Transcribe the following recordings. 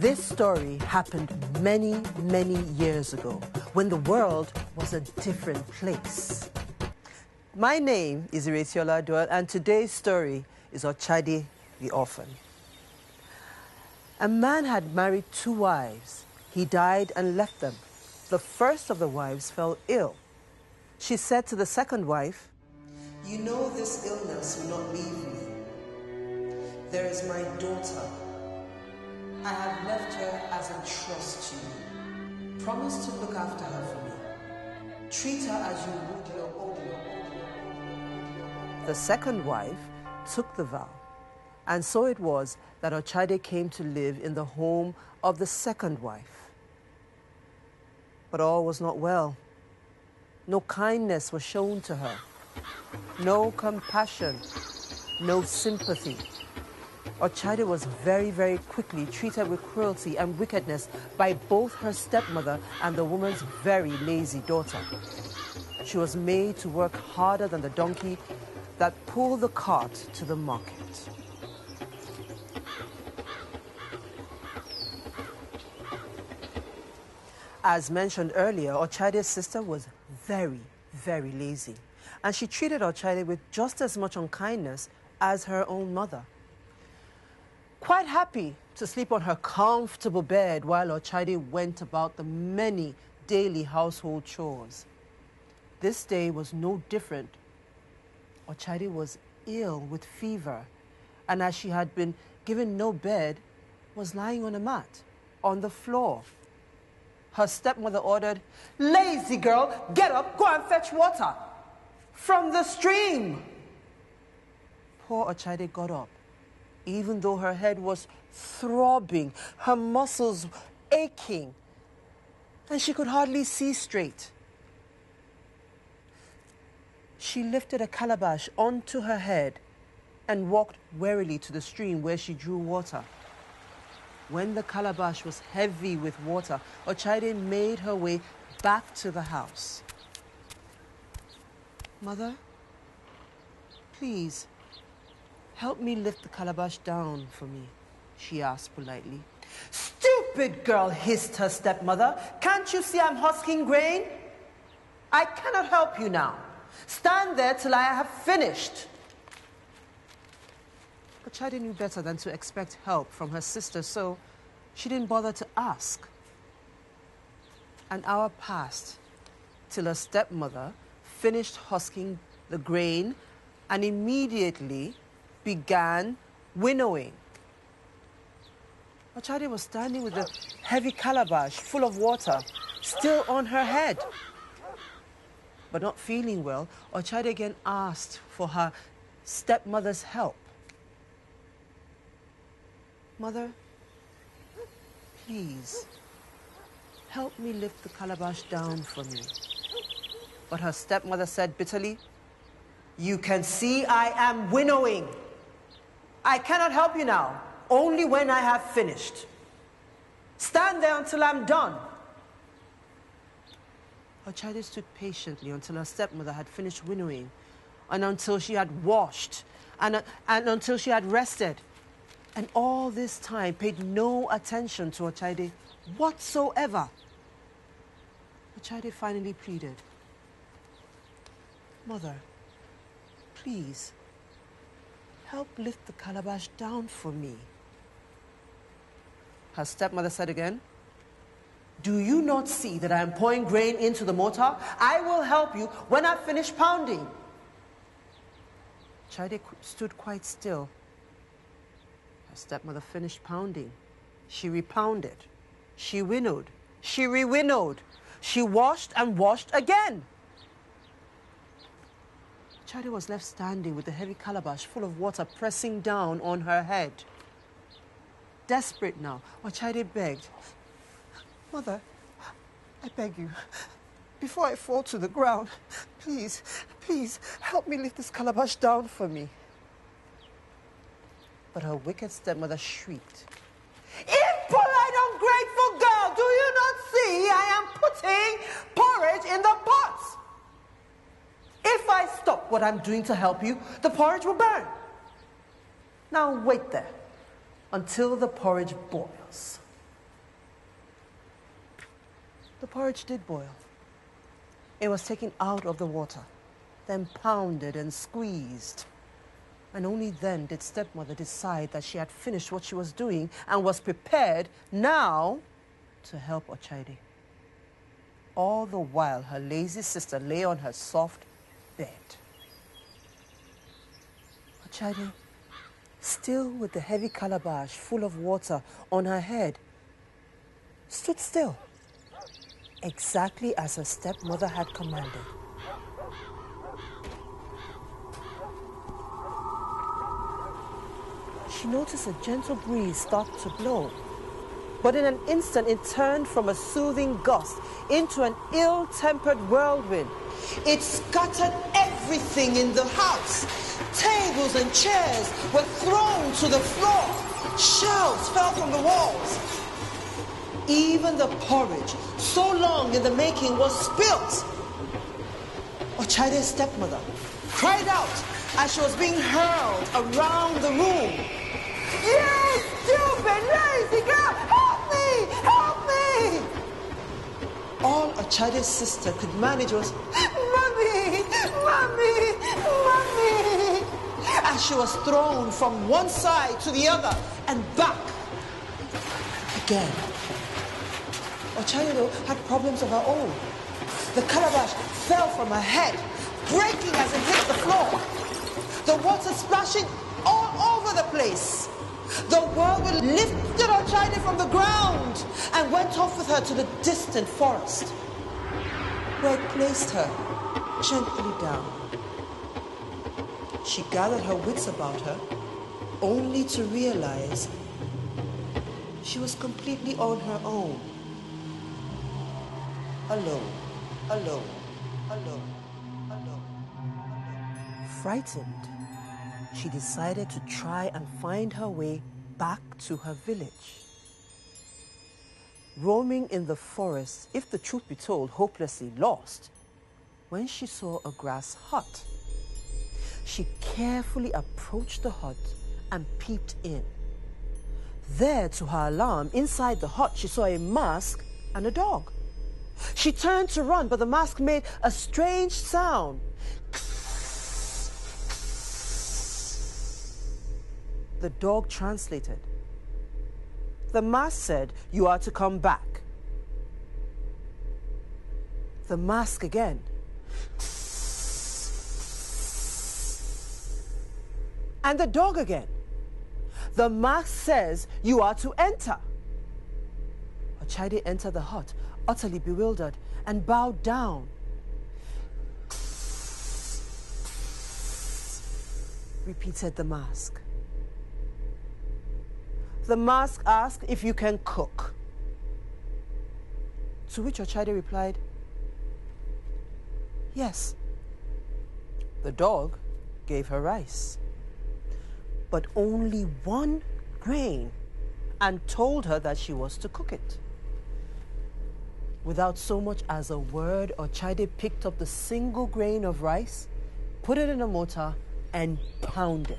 This story happened many, many years ago when the world was a different place. My name is Iretiola Doyle, and today's story is Ochade the Orphan. A man had married 2 wives. He died and left them. The first of the wives fell ill. She said to the second wife, "You know this illness will not leave me. There is my daughter. I have left her as a trust to you. Promise to look after her for me. Treat her as you would your own." The second wife took the vow, and so it was that Ochade came to live in the home of the second wife. But all was not well. No kindness was shown to her, no compassion, no sympathy. Ochade was very, very quickly treated with cruelty and wickedness by both her stepmother and the woman's very lazy daughter. She was made to work harder than the donkey that pulled the cart to the market. As mentioned earlier, Ochade's sister was very, very lazy, and she treated Ochade with just as much unkindness as her own mother. Quite happy to sleep on her comfortable bed while Ochade went about the many daily household chores. This day was no different. Ochade was ill with fever, and as she had been given no bed, was lying on a mat on the floor. Her stepmother ordered, "Lazy girl, get up, go and fetch water from the stream." Poor Ochade got up, even though her head was throbbing, her muscles aching, and she could hardly see straight. She lifted a calabash onto her head and walked warily to the stream where she drew water. When the calabash was heavy with water, Ochade made her way back to the house. "Mother, please, help me lift the calabash down for me," she asked politely. "Stupid girl," hissed her stepmother. "Can't you see I'm husking grain? I cannot help you now. Stand there till I have finished." Ochade knew better than to expect help from her sister, so she didn't bother to ask. An hour passed till her stepmother finished husking the grain and immediately began winnowing. Ochade was standing with the heavy calabash full of water still on her head. But not feeling well, Ochade again asked for her stepmother's help. "Mother, please, help me lift the calabash down for me." But her stepmother said bitterly, "You can see I am winnowing. I cannot help you now, only when I have finished. Stand there until I'm done." Ochade stood patiently until her stepmother had finished winnowing, and until she had washed, and until she had rested. And all this time paid no attention to Ochade whatsoever. Ochade finally pleaded, "Mother, please, help lift the calabash down for me." Her stepmother said again, "Do you not see that I am pouring grain into the mortar? I will help you when I finish pounding." Ochade stood quite still. Her stepmother finished pounding. She repounded. She winnowed. She rewinnowed. She washed and washed again. Ochade was left standing with the heavy calabash full of water pressing down on her head. Desperate now, Ochade begged, "Mother, I beg you, before I fall to the ground, please, please help me lift this calabash down for me." But her wicked stepmother shrieked, "Impolite, ungrateful girl, do you not see I am putting porridge in the pot? If I stop what I'm doing to help you, the porridge will burn. Now wait there until the porridge boils. The porridge did boil. It was taken out of the water, then pounded and squeezed. And only then did stepmother decide that she had finished what she was doing and was prepared now to help Ochade. All the while, her lazy sister lay on her soft bed. Ochade, still with the heavy calabash full of water on her head, stood still, exactly as her stepmother had commanded. She noticed a gentle breeze start to blow, but in an instant it turned from a soothing gust into an ill-tempered whirlwind. It scattered everything in the house. Tables and chairs were thrown to the floor. Shelves fell from the walls. Even the porridge, so long in the making, was spilt. Ochade's stepmother cried out as she was being hurled around the room. "You stupid, lazy girl! Help me! Help me!" All Ochade's sister could manage was, "Mommy! Mommy! Mommy!" as she was thrown from one side to the other and back again. Ochade, though, had problems of her own. The calabash fell from her head, breaking as it hit the floor. The water splashing all over the place. The whirlwind lifted Ochade from the ground and went off with her to the distant forest, where it placed her gently down. She gathered her wits about her, only to realize she was completely on her own. Alone, alone, alone, alone, alone. Frightened, she decided to try and find her way back to her village. Roaming in the forest, if the truth be told, hopelessly lost, when she saw a grass hut, she carefully approached the hut and peeped in. There, to her alarm, inside the hut, she saw a mask and a dog. She turned to run, but the mask made a strange sound. The dog translated. The mask said, "You are to come back." The mask again. And the dog again. The mask says, "You are to enter." Ochade entered the hut, utterly bewildered, and bowed down. Repeated the mask. The mask asked if you can cook. To which Ochade replied, "Yes." The dog gave her rice, but only one grain, and told her that she was to cook it. Without so much as a word, Ochade picked up the single grain of rice, put it in a mortar, and pounded.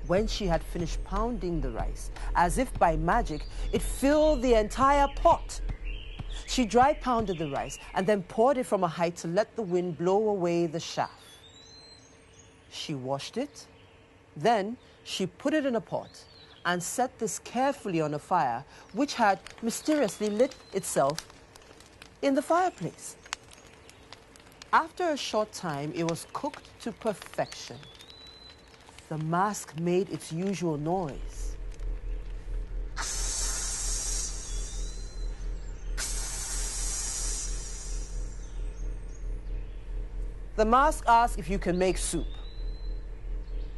When she had finished pounding the rice, as if by magic, it filled the entire pot. She dry pounded the rice and then poured it from a height to let the wind blow away the chaff. She washed it, then she put it in a pot and set this carefully on a fire, which had mysteriously lit itself in the fireplace. After a short time, it was cooked to perfection. The mask made its usual noise. The mask asked if you can make soup.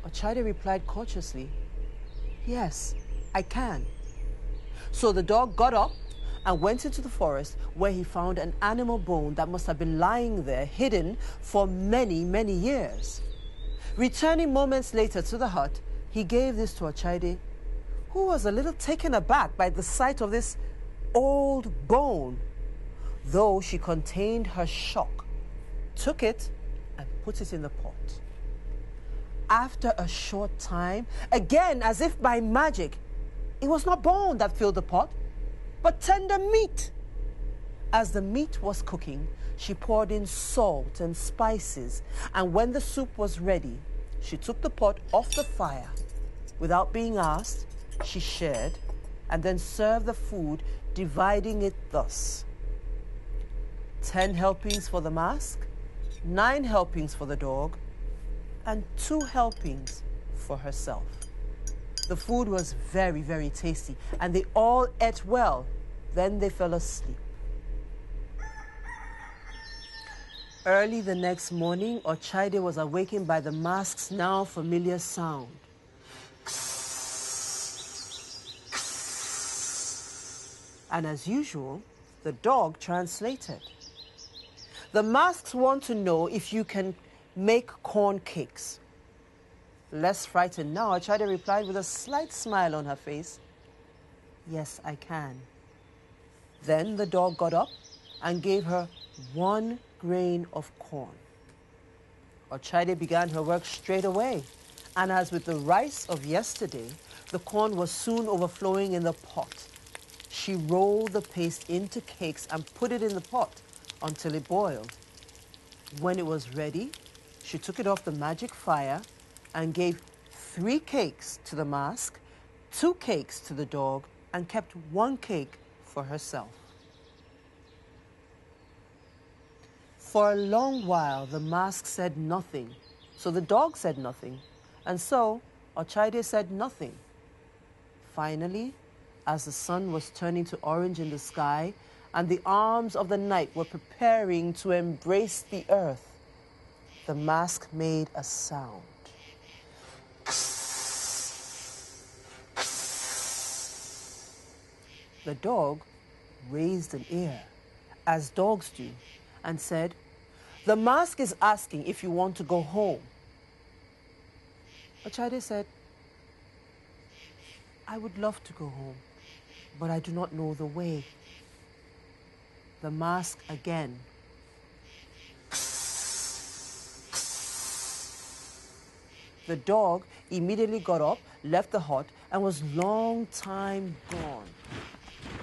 Ochade replied cautiously, "Yes, I can." So the dog got up and went into the forest, where he found an animal bone that must have been lying there, hidden for many, many years. Returning moments later to the hut, he gave this to Ochade, who was a little taken aback by the sight of this old bone, though she contained her shock, took it and put it in the pot. After a short time, again, as if by magic, it was not bone that filled the pot, but tender meat. As the meat was cooking, she poured in salt and spices, and when the soup was ready, she took the pot off the fire. Without being asked, she shared, and then served the food, dividing it thus: 10 helpings for the mask, 9 helpings for the dog, and 2 helpings for herself. The food was very, very tasty, and they all ate well. Then they fell asleep. Early the next morning, Ochade was awakened by the mask's now familiar sound. And as usual, the dog translated. The masks want to know if you can make corn cakes. Less frightened now, Ochade replied with a slight smile on her face, "Yes, I can." Then the dog got up and gave her 1 grain of corn. Ochade began her work straight away, and as with the rice of yesterday, the corn was soon overflowing in the pot. She rolled the paste into cakes and put it in the pot until it boiled. When it was ready, she took it off the magic fire and gave 3 cakes to the mask, 2 cakes to the dog, and kept 1 cake for herself. For a long while, the mask said nothing, so the dog said nothing, and so Ochade said nothing. Finally, as the sun was turning to orange in the sky and the arms of the night were preparing to embrace the earth, the mask made a sound. The dog raised an ear, as dogs do, and said, "The mask is asking if you want to go home." Ochade said, "I would love to go home, but I do not know the way." The mask again. The dog immediately got up, left the hut, and was long time gone.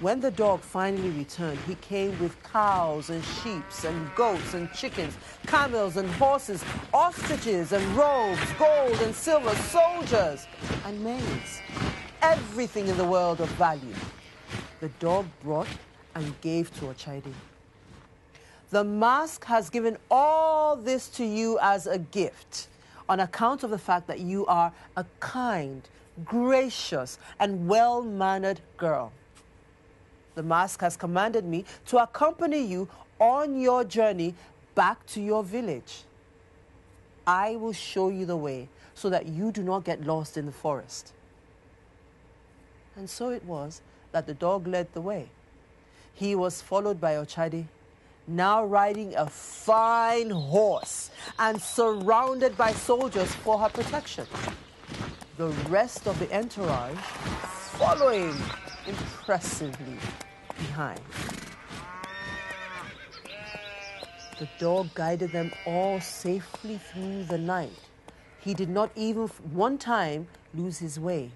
When the dog finally returned, he came with cows and sheep and goats and chickens, camels and horses, ostriches and robes, gold and silver, soldiers and maids, everything in the world of value. The dog brought and gave to Ochade. "The mask has given all this to you as a gift on account of the fact that you are a kind, gracious, and well-mannered girl. The mask has commanded me to accompany you on your journey back to your village. I will show you the way so that you do not get lost in the forest." And so it was that the dog led the way. He was followed by Ochade, now riding a fine horse and surrounded by soldiers for her protection. The rest of the entourage following impressively behind. The dog guided them all safely through the night. He did not even one time lose his way.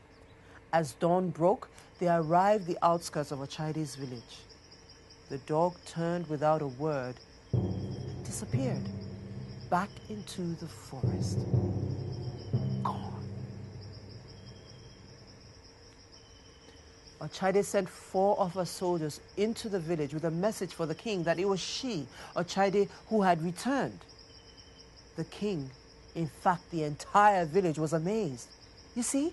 As dawn broke, they arrived at the outskirts of Ochade's village. The dog turned without a word, disappeared back into the forest. Gone. Ochade sent 4 of her soldiers into the village with a message for the king that it was she, Ochade, who had returned. The king, in fact, the entire village was amazed. You see,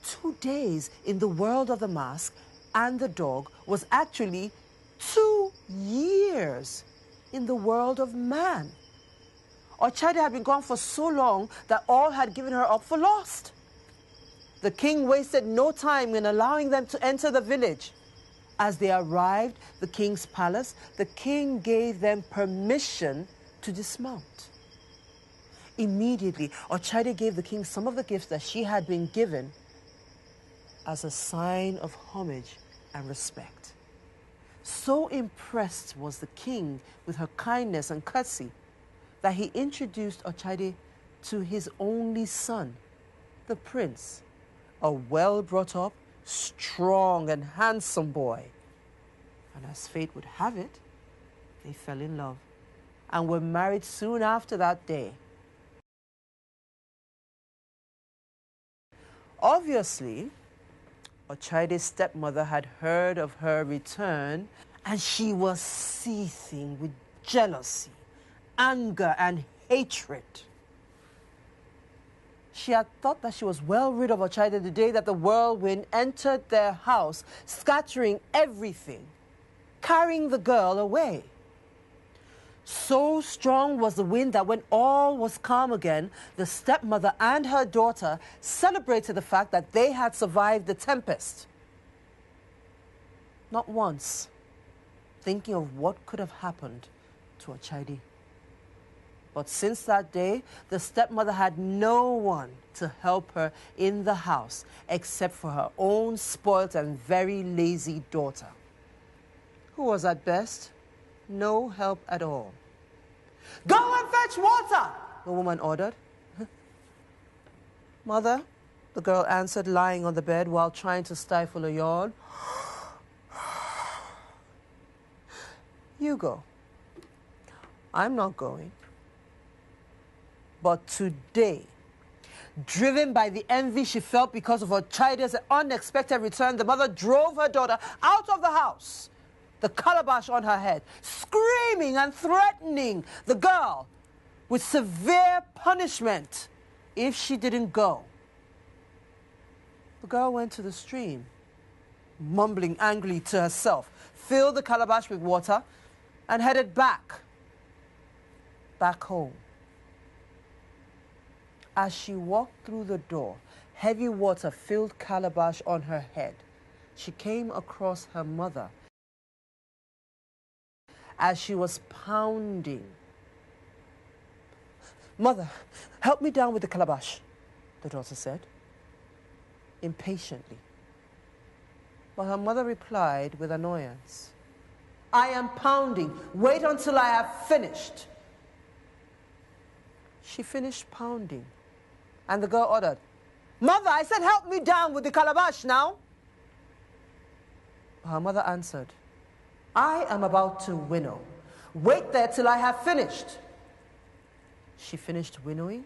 2 days in the world of the mask and the dog was actually 2 years in the world of man. Ochade had been gone for so long that all had given her up for lost. The king wasted no time in allowing them to enter the village. As they arrived at the king's palace, the king gave them permission to dismount. Immediately, Ochade gave the king some of the gifts that she had been given as a sign of homage and respect. So impressed was the king with her kindness and courtesy that he introduced Ochade to his only son, the prince, a well-brought-up, strong and handsome boy And as fate would have it, they fell in love and were married soon after that day. Obviously, Ochade's stepmother had heard of her return, and she was seething with jealousy, anger, and hatred. She had thought that she was well rid of Ochade the day that the whirlwind entered their house, scattering everything, carrying the girl away. So strong was the wind that when all was calm again, the stepmother and her daughter celebrated the fact that they had survived the tempest. Not once thinking of what could have happened to Ochade. But since that day, the stepmother had no one to help her in the house except for her own spoilt and very lazy daughter, who was at best no help at all. "Go and fetch water," the woman ordered. "Mother," the girl answered, lying on the bed while trying to stifle a yawn. "You go. I'm not going." But today, driven by the envy she felt because of Ochade's unexpected return, the mother drove her daughter out of the house, the calabash on her head, screaming and threatening the girl with severe punishment if she didn't go. The girl went to the stream, mumbling angrily to herself, filled the calabash with water, and headed back home. As she walked through the door, heavy water filled calabash on her head. She came across her mother as she was pounding. "Mother, help me down with the calabash," the daughter said, impatiently. But her mother replied with annoyance, "I am pounding. Wait until I have finished." She finished pounding, and the girl ordered, "Mother, I said help me down with the calabash now." Her mother answered, "I am about to winnow. Wait there till I have finished." She finished winnowing,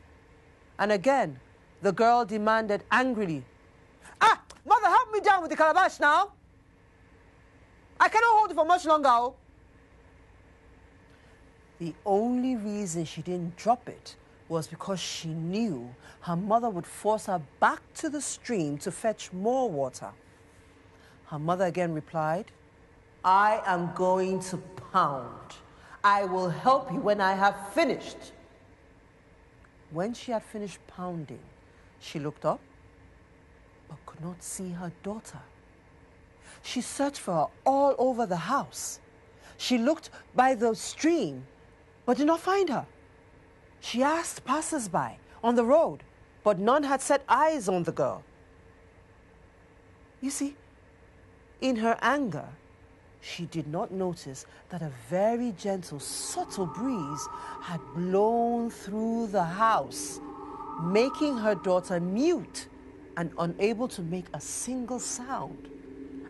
and again the girl demanded angrily, "Mother, help me down with the calabash now. I cannot hold it for much longer." Oh. The only reason she didn't drop it was because she knew her mother would force her back to the stream to fetch more water. Her mother again replied, "I am going to pound. I will help you when I have finished." When she had finished pounding, she looked up but could not see her daughter. She searched for her all over the house. She looked by the stream but did not find her. She asked passers-by on the road, but none had set eyes on the girl. You see, in her anger, she did not notice that a very gentle, subtle breeze had blown through the house, making her daughter mute and unable to make a single sound,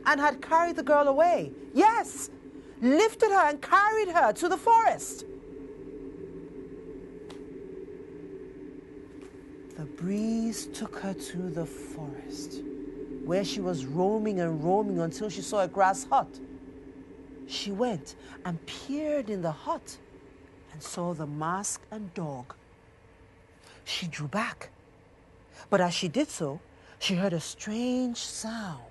and had carried the girl away. Yes, lifted her and carried her to the forest. The breeze took her to the forest, where she was roaming and roaming until she saw a grass hut. She went and peered in the hut and saw the mask and dog. She drew back, but as she did so, she heard a strange sound.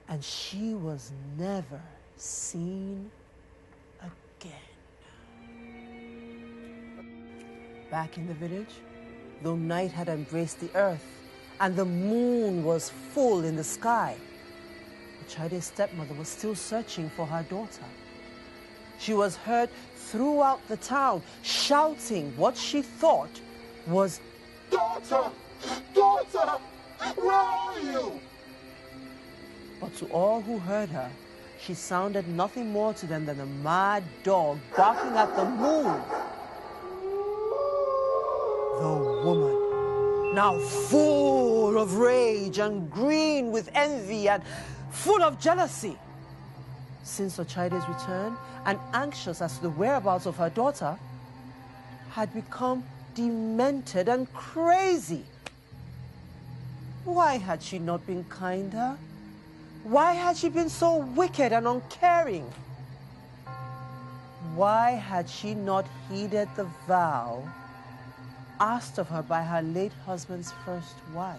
And she was never seen again. Back in the village, though night had embraced the earth and the moon was full in the sky, Ochade's stepmother was still searching for her daughter. She was heard throughout the town shouting what she thought was, "Daughter! Daughter! Where are you?" But to all who heard her, she sounded nothing more to them than a mad dog barking at the moon. The woman, now full of rage and green with envy and full of jealousy, since Ochade's return and anxious as to the whereabouts of her daughter, had become demented and crazy. Why had she not been kinder? Why had she been so wicked and uncaring? Why had she not heeded the vow asked of her by her late husband's first wife?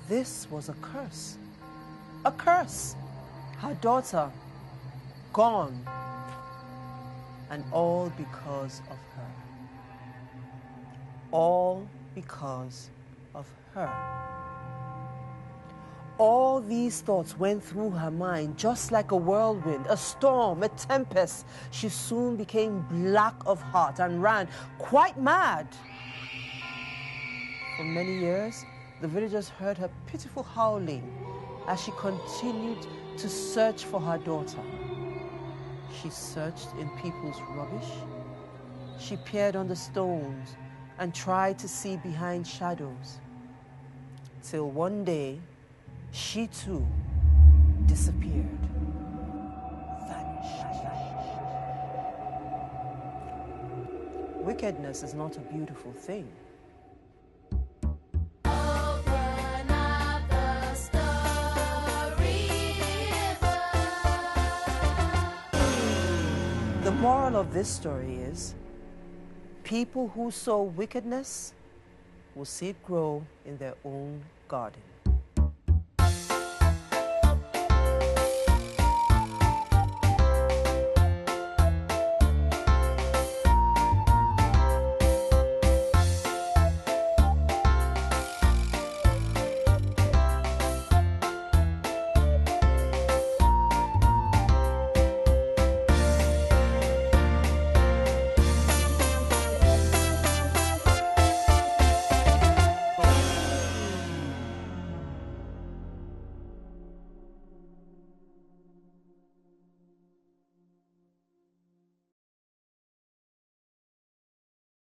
This was a curse. A curse. Her daughter gone. And all because of her. All because of her. All these thoughts went through her mind just like a whirlwind, a storm, a tempest. She soon became black of heart and ran quite mad. For many years, the villagers heard her pitiful howling as she continued to search for her daughter. She searched in people's rubbish. She peered on the stones and tried to see behind shadows. Till one day, she too disappeared, vanished. Wickedness is not a beautiful thing. The moral of this story is, people who sow wickedness will see it grow in their own garden.